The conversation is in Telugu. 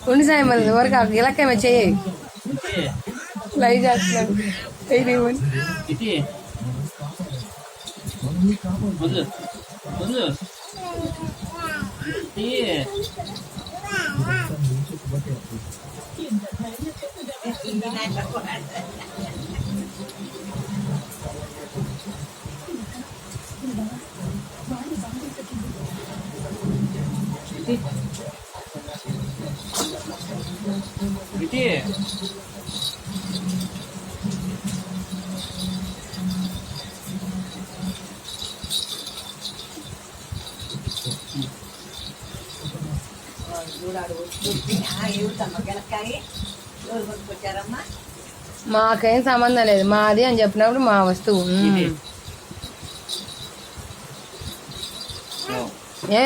ఉండి సాయం మళ్ళీ వరకు ఇలాకేమే చెయ్యి లైవ్ చేస్తున్నాడు మాకేం సంబంధం లేదు మాది అని చెప్పినప్పుడు మా వస్తువు ఏ